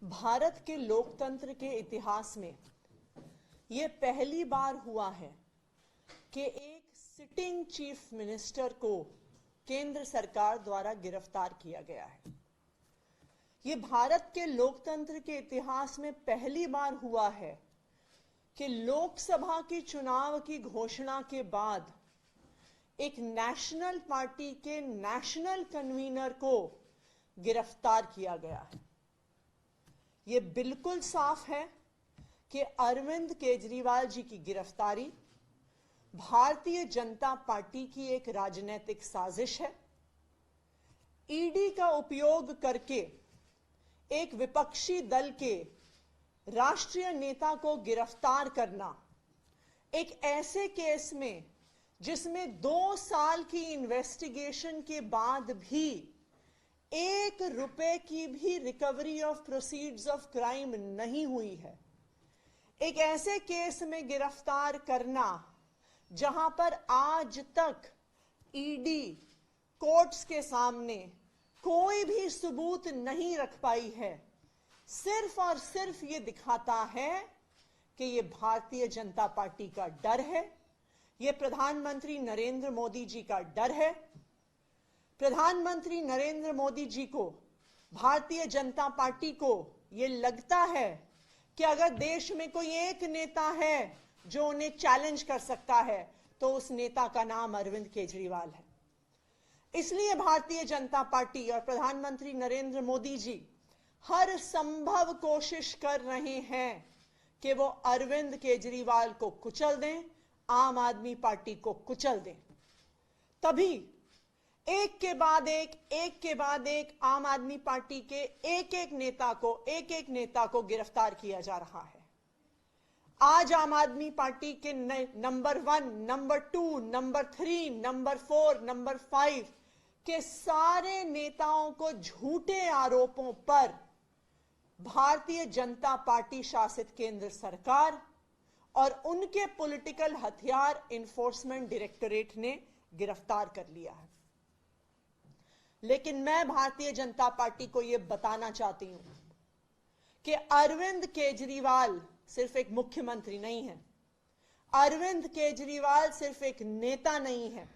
भारत के लोकतंत्र के इतिहास में यह पहली बार हुआ है कि एक सिटिंग चीफ मिनिस्टर को केंद्र सरकार द्वारा गिरफ्तार किया गया है। यह भारत के लोकतंत्र के इतिहास में पहली बार हुआ है कि लोकसभा के चुनाव की घोषणा के बाद एक नेशनल पार्टी के नेशनल कन्वीनर को गिरफ्तार किया गया है। यह बिल्कुल साफ है कि अरविंद केजरीवाल जी की गिरफ्तारी भारतीय जनता पार्टी की एक राजनीतिक साजिश है। ईडी का उपयोग करके एक विपक्षी दल के राष्ट्रीय नेता को गिरफ्तार करना, एक ऐसे केस में जिसमें 2 साल की इन्वेस्टिगेशन के बाद भी 1 रुपए की भी recovery of proceeds of crime नहीं हुई है, एक ऐसे केस में गिरफ्तार करना जहां पर आज तक ईडी कोर्ट्स के सामने कोई भी सबूत नहीं रख पाई है, सिर्फ और सिर्फ ये दिखाता है कि ये भारतीय जनता पार्टी का डर है, ये प्रधानमंत्री नरेंद्र मोदी जी का डर है। प्रधानमंत्री नरेंद्र मोदी जी को, भारतीय जनता पार्टी को ये लगता है कि अगर देश में कोई एक नेता है जो उन्हें चैलेंज कर सकता है तो उस नेता का नाम अरविंद केजरीवाल है। इसलिए भारतीय जनता पार्टी और प्रधानमंत्री नरेंद्र मोदी जी हर संभव कोशिश कर रहे हैं कि वो अरविंद केजरीवाल को कुचल दें, आम आदमी पार्टी को कुचल दें। तभी एक के बाद एक आम आदमी पार्टी के एक एक नेता को गिरफ्तार किया जा रहा है। आज आम आदमी पार्टी के number 1, number 2, number 3, number 4, number 5 के सारे नेताओं को झूठे आरोपों पर भारतीय जनता पार्टी शासित केंद्र सरकार और उनके पॉलिटिकल हथियार एनफोर्समेंट डायरेक्टोरेट ने गिरफ्तार कर लिया है। लेकिन मैं भारतीय जनता पार्टी को यह बताना चाहती हूं कि अरविंद केजरीवाल सिर्फ एक मुख्यमंत्री नहीं है, अरविंद केजरीवाल सिर्फ एक नेता नहीं है,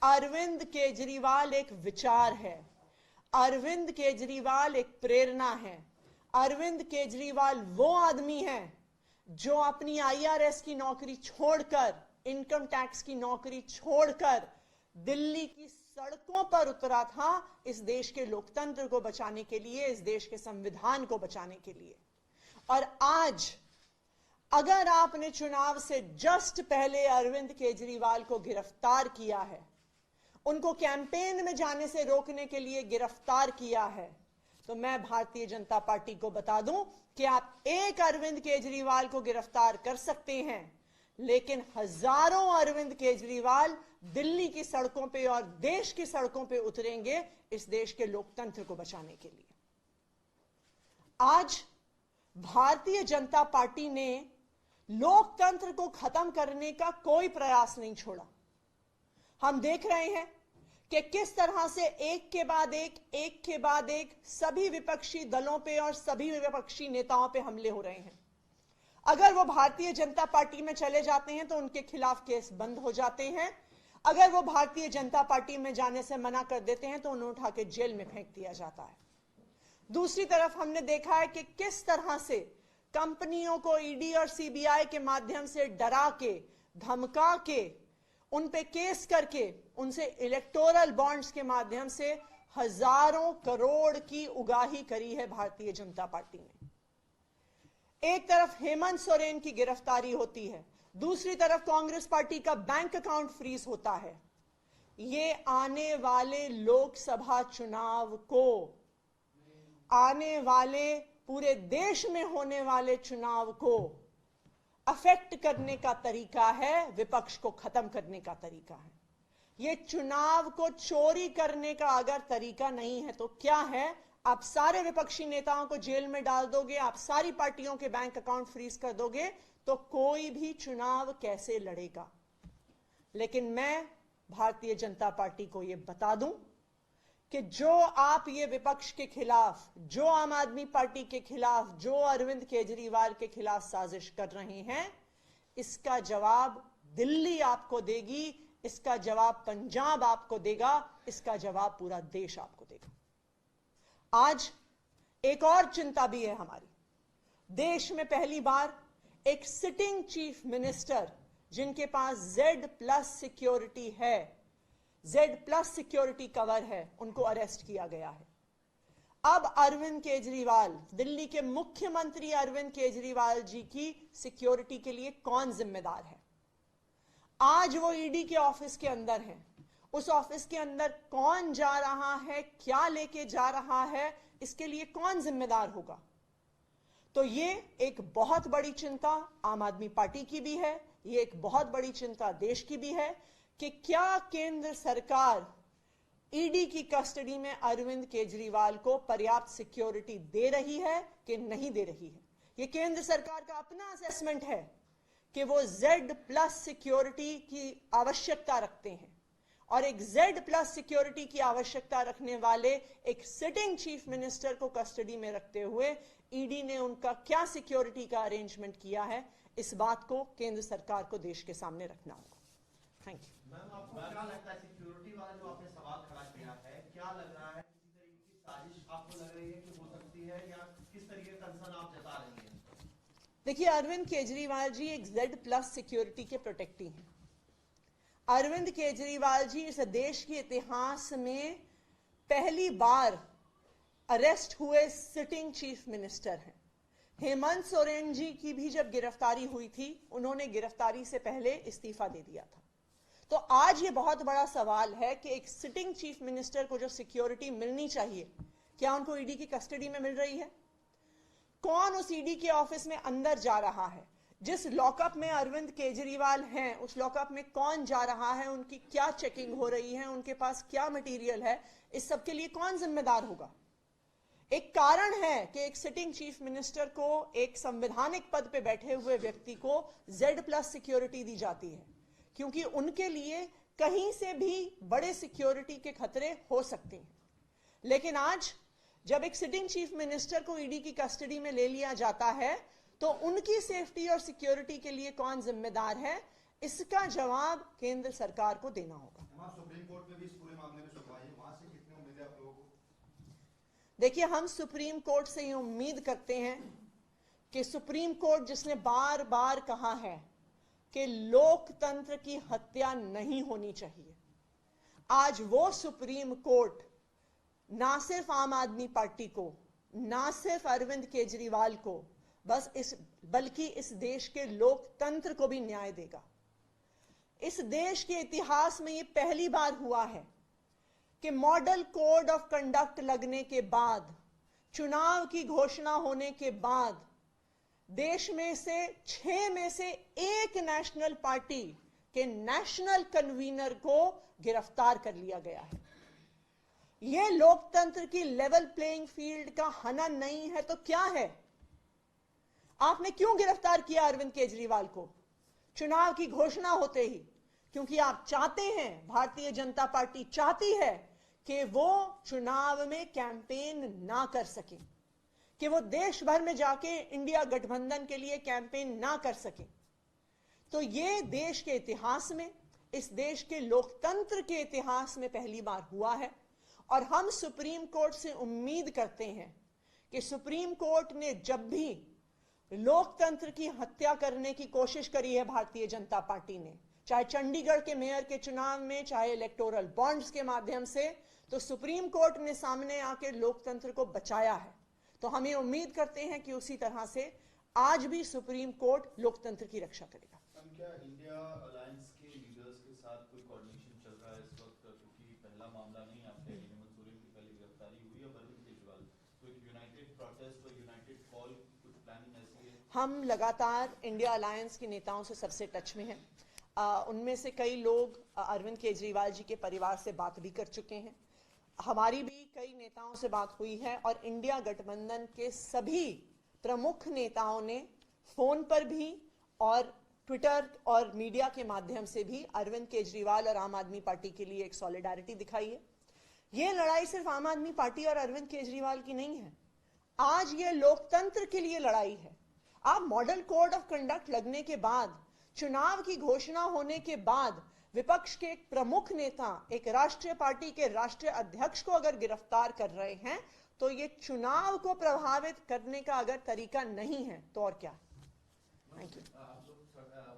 अरविंद केजरीवाल एक विचार है, अरविंद केजरीवाल एक प्रेरणा है। अरविंद केजरीवाल वो आदमी है जो अपनी आईआरएस की नौकरी छोड़कर, इनकम टैक्स की नौकरी छोड़कर दिल्ली की सड़कों पर उतरा था इस देश के लोकतंत्र को बचाने के लिए, इस देश के संविधान को बचाने के लिए। और आज अगर आपने चुनाव से जस्ट पहले अरविंद केजरीवाल को गिरफ्तार किया है, उनको कैंपेन में जाने से रोकने के लिए गिरफ्तार किया है, तो मैं भारतीय जनता पार्टी को बता दूं कि आप एक अरविंद केजरीवाल को गिरफ्तार कर सकते हैं, लेकिन हजारों अरविंद केजरीवाल दिल्ली की सड़कों पे और देश की सड़कों पे उतरेंगे इस देश के लोकतंत्र को बचाने के लिए। आज भारतीय जनता पार्टी ने लोकतंत्र को खत्म करने का कोई प्रयास नहीं छोड़ा। हम देख रहे हैं कि किस तरह से एक के बाद एक सभी विपक्षी दलों पे और सभी विपक्षी नेताओं पे हमले हो रहे हैं। अगर वो भारतीय जनता पार्टी में चले जाते हैं तो उनके खिलाफ केस बंद हो जाते हैं, अगर वो भारतीय जनता पार्टी में जाने से मना कर देते हैं तो उन्हें उठा के जेल में फेंक दिया जाता है। दूसरी तरफ हमने देखा है कि किस तरह से कंपनियों को ईडी और सीबीआई के माध्यम से डरा के, धमका के, उन पे केस करके उनसे इलेक्टोरल बॉन्ड्स के माध्यम से हजारों करोड़ की उगाही करी है भारतीय जनता पार्टी ने। एक तरफ हेमंत सोरेन की गिरफ्तारी होती है, दूसरी तरफ कांग्रेस पार्टी का बैंक अकाउंट फ्रीज होता है। ये आने वाले लोकसभा चुनाव को, आने वाले पूरे देश में होने वाले चुनाव को अफेक्ट करने का तरीका है, विपक्ष को खत्म करने का तरीका है। ये चुनाव को चोरी करने का अगर तरीका नहीं है तो क्या है? आप सारे विपक्षी नेताओं को जेल में डाल दोगे, आप सारी पार्टियों के बैंक अकाउंट फ्रीज कर दोगे तो कोई भी चुनाव कैसे लड़ेगा? लेकिन मैं भारतीय जनता पार्टी को यह बता दूं कि जो आप ये विपक्ष के खिलाफ, जो आम आदमी पार्टी के खिलाफ, जो अरविंद केजरीवाल के खिलाफ साजिश कर रहे हैं, इसका जवाब दिल्ली आपको देगी, इसका जवाब पंजाब आपको देगा, इसका जवाब पूरा देश आपको देगा। आज एक और चिंता भी है हमारी। देश में पहली बार एक सिटिंग चीफ मिनिस्टर जिनके पास Z+ सिक्योरिटी है, Z+ सिक्योरिटी कवर है, उनको अरेस्ट किया गया है। अब अरविंद केजरीवाल, दिल्ली के मुख्यमंत्री अरविंद केजरीवाल जी की सिक्योरिटी के लिए कौन जिम्मेदार है? आज वो ईडी के ऑफिस के अंदर हैं। उस ऑफिस के अंदर कौन जा रहा है, क्या लेके जा रहा है, इसके लिए कौन जिम्मेदार होगा? तो ये एक बहुत बड़ी चिंता आम आदमी पार्टी की भी है, ये एक बहुत बड़ी चिंता देश की भी है कि क्या केंद्र सरकार ईडी की कस्टडी में अरविंद केजरीवाल को पर्याप्त सिक्योरिटी दे रही है कि नहीं दे रही है। ये केंद्र सरकार का अपना असेसमेंट है कि वो Z+ सिक्योरिटी की आवश्यकता रखते हैं, और एक Z+ सिक्योरिटी की आवश्यकता रखने वाले एक सिटिंग चीफ मिनिस्टर को कस्टडी में रखते हुए ईडी ने उनका क्या सिक्योरिटी का अरेंजमेंट किया है, इस बात को केंद्र सरकार को देश के सामने रखना होगा। Thank you. मैम, आपको क्या लगता है सिक्योरिटी वाला जो आपने सवाल खड़ा किया है, क्या लग रहा है किसी तरीके की साजिश आपको लग रही है कि हो सकती है, या किस तरीके का कंसर्न आप जता रही हैं? देखिए, अरविंद केजरीवाल जी एक Z+ सिक्योरिटी के प्रोटेक्टी हैं। अरविंद केजरीवाल जी इस देश के इतिहास में पहली बार अरेस्ट हुए सिटिंग चीफ मिनिस्टर हैं। हेमंत सोरेन जी की भी जब गिरफ्तारी हुई थी, उन्होंने गिरफ्तारी से पहले इस्तीफा दे दिया था। तो आज ये बहुत बड़ा सवाल है कि एक सिटिंग चीफ मिनिस्टर को जो सिक्योरिटी मिलनी चाहिए, क्या उनको ईडी की कस्टडी में मिल रही है? कौन उस ईडी के ऑफिस में अंदर जा रहा है? जिस लॉकअप में अरविंद केजरीवाल हैं, उस लॉकअप में कौन जा रहा है, उनकी क्या चेकिंग हो रही है, उनके पास क्या मटेरियल है, इस सब के लिए कौन जिम्मेदार होगा? एक कारण है कि एक सिटिंग चीफ मिनिस्टर को, एक संवैधानिक पद पे बैठे हुए व्यक्ति को Z+ सिक्योरिटी दी जाती है, क्योंकि उनके लिए कहीं से भी बड़े सिक्योरिटी के खतरे हो सकते हैं। लेकिन आज जब एक सिटिंग चीफ मिनिस्टर को ईडी की कस्टडी में ले लिया जाता है, तो उनकी सेफ्टी और सिक्योरिटी के लिए कौन जिम्मेदार है, इसका जवाब केंद्र सरकार को देना होगा। सुप्रीम कोर्ट में भी इस पूरे मामले में सुनवाई, वहां से कितनी उम्मीद है आप लोगों को? देखिए, हम सुप्रीम कोर्ट से ये उम्मीद करते हैं कि सुप्रीम कोर्ट जिसने बार बार कहा है कि लोकतंत्र की हत्या नहीं होनी चाहिए, आज वो सुप्रीम कोर्ट ना सिर्फ आम आदमी पार्टी को, ना सिर्फ अरविंद केजरीवाल को, बल्कि इस देश के लोकतंत्र को भी न्याय देगा। इस देश के इतिहास में ये पहली बार हुआ है कि मॉडल कोड ऑफ कंडक्ट लगने के बाद, चुनाव की घोषणा होने के बाद, देश में से 6 में से 1 नेशनल पार्टी के नेशनल कन्वीनर को गिरफ्तार कर लिया गया है। यह लोकतंत्र की लेवल प्लेइंग फील्ड का हनन नहीं है तो क्या है? आपने क्यों गिरफ्तार किया अरविंद केजरीवाल को चुनाव की घोषणा होते ही? क्योंकि आप चाहते हैं, भारतीय जनता पार्टी चाहती है कि वो चुनाव में कैंपेन ना कर सके, कि वो देश भर में जाके इंडिया गठबंधन के लिए कैंपेन ना कर सके। तो ये देश के इतिहास में, इस देश के लोकतंत्र के इतिहास में पहली बार हुआ है, और हम सुप्रीम कोर्ट से उम्मीद करते हैं कि सुप्रीम कोर्ट ने जब भी लोकतंत्र की हत्या करने की कोशिश करी है भारतीय जनता पार्टी ने, चाहे चंडीगढ़ के मेयर के चुनाव में, चाहे इलेक्टोरल बॉन्ड्स के माध्यम से, तो सुप्रीम कोर्ट ने सामने आके लोकतंत्र को बचाया है। तो हम ये उम्मीद करते हैं कि उसी तरह से आज भी सुप्रीम कोर्ट लोकतंत्र की रक्षा करेगा। क्या इंडिया अलायंस के लीडर्स के साथ कोई कोऑर्डिनेशन चल रहा है इस वक्त? क्योंकि पहला मामला नहीं, आपके हेमंत सोरेन की पहले गिरफ्तारी हुई है, अरविंद केजरीवाल, तो एक यूनाइटेड प्रोटेस्ट और यूनाइटेड कॉल, कुछ प्लानिंग ऐसी है? हम लगातार इंडिया अलायंस के नेताओं से सबसे टच में हैं। उनमें से कई लोग अरविंद केजरीवाल जी के परिवार से बात भी कर चुके हैं। हमारी भी कई नेताओं से बात हुई है, और इंडिया गठबंधन के सभी प्रमुख नेताओं ने फोन पर भी और ट्विटर और मीडिया के माध्यम से भी अरविंद केजरीवाल और आम आदमी पार्टी के लिए एक सॉलिडारिटी दिखाई है। ये लड़ाई सिर्फ आम आदमी पार्टी और अरविंद केजरीवाल की नहीं है, आज ये लोकतंत्र के लिए लड़ाई है। आप मॉडल कोड ऑफ कंडक्ट लगने के बाद, चुनाव की घोषणा होने के बाद, विपक्ष के एक प्रमुख नेता, एक राष्ट्रीय पार्टी के राष्ट्रीय अध्यक्ष को अगर गिरफ्तार कर रहे हैं, तो ये चुनाव को प्रभावित करने का अगर तरीका नहीं है तो और क्या। Thank you. आप लोग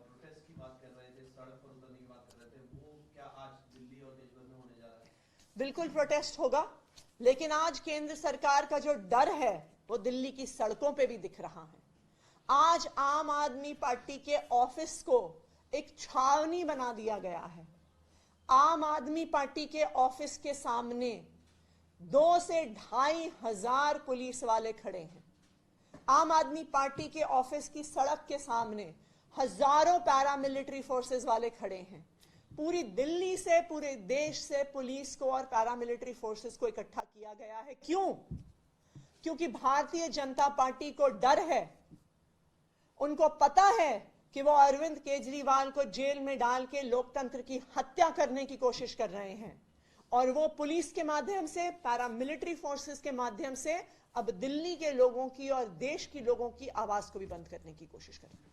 प्रोटेस्ट की बात कर रहे थे, सड़क पर उतरने की बात कर रहे थे, वो क्या आज दिल्ली और देश भर में होने जा रहा है? बिल्कुल प्रोटेस्ट होगा, लेकिन आज केंद्र सरकार का जो डर है वो दिल्ली की सड़कों पे भी दिख रहा है। आज आम आदमी पार्टी के ऑफिस को एक छावनी बना दिया गया है। आम आदमी पार्टी के ऑफिस के सामने 2 से 2,500 हजार पुलिस वाले खड़े हैं। आम आदमी पार्टी के ऑफिस की सड़क के सामने हजारों पैरामिलिट्री फोर्सेस वाले खड़े हैं। पूरी दिल्ली से, पूरे देश से पुलिस को और पैरामिलिट्री फोर्सेस को इकट्ठा किया गया है। क्यों? क्योंकि भारतीय जनता पार्टी को डर है, उनको पता है कि वो अरविंद केजरीवाल को जेल में डाल के लोकतंत्र की हत्या करने की कोशिश कर रहे हैं, और वो पुलिस के माध्यम से, पैरामिलिट्री फोर्सेस के माध्यम से अब दिल्ली के लोगों की और देश के लोगों की आवाज को भी बंद करने की कोशिश कर रहे हैं।